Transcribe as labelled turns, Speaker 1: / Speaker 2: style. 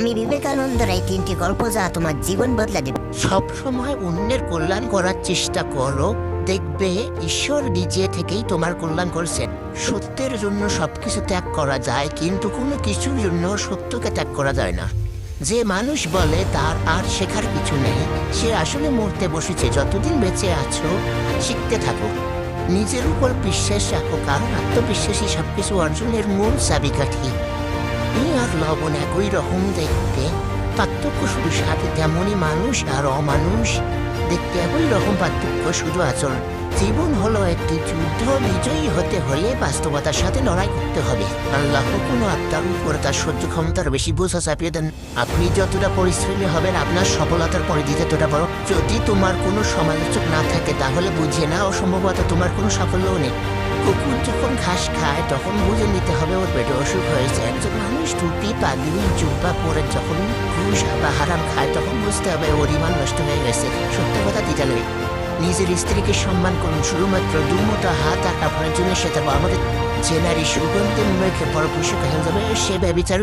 Speaker 1: স্বামী বিবেকানন্দের এই 3টি গল্প যা তোমার জীবন বদলে দেবে।
Speaker 2: সবসময় অন্যের কল্যাণ করার চেষ্টা করো, দেখবে ঈশ্বর নিজে থেকেই তোমার কল্যাণ করছেন। সত্যের জন্য সবকিছু ত্যাগ করা যায়, কিন্তু কোনো কিছুর জন্য সত্যকে ত্যাগ করা যায় না। যে মানুষ বলে তার আর শেখার কিছু নেই, সে আসলে মরতে বসেছে। যতদিন বেঁচে আছো শিখতে থাকো, নিজের উপর বিশ্বাস রাখো, কারণ আত্মবিশ্বাসী সবকিছু অর্জনের মূল চাবিকাঠি। আর লবণ একই রকম দেখতে, পার্থক্য শুধু সাথে। তেমনই মানুষ আর অমানুষ দেখতে একই রকম, পার্থক্য শুধু আচরণ। জীবন হলো একটি যুদ্ধ, বিজয়ী হতে হলে বাস্তবতার সাথে লড়াই করতে হবে। আল্লাহ কোনো আত্মার উপর তার সহ্য ক্ষমতার বেশি বোঝা চাপিয়ে দেন। আপনি যতটা পরিশ্রমী হবেন আপনার সফলতার পরিধি ততটা বড়। যদি তোমার কোনো সমালোচক না থাকে তাহলে বুঝে না অসম্ভবত তোমার কোনো সাফল্যও নেই। কুকুর যখন ঘাস খায় তখন বুঝে নিতে হবে ওর পেটে অসুখ হয়েছে। একজন মানুষ টুপি পাগড়ি জুব্বা পরে যখন ঘুষ বা হারাম খায় তখন বুঝতে হবে ওর ইমান নষ্ট হয়ে গেছে। সত্য কথা দিতে নেই। নিজের স্ত্রীকে সম্মান করুন, শুধুমাত্র দুমতো হাত আর কাপড়ের জন্য সে তার আমাদের যে নারী সুগন্ধে মুখে পরপুরুষকে হয়ে যাবে সে ব্যভিচার।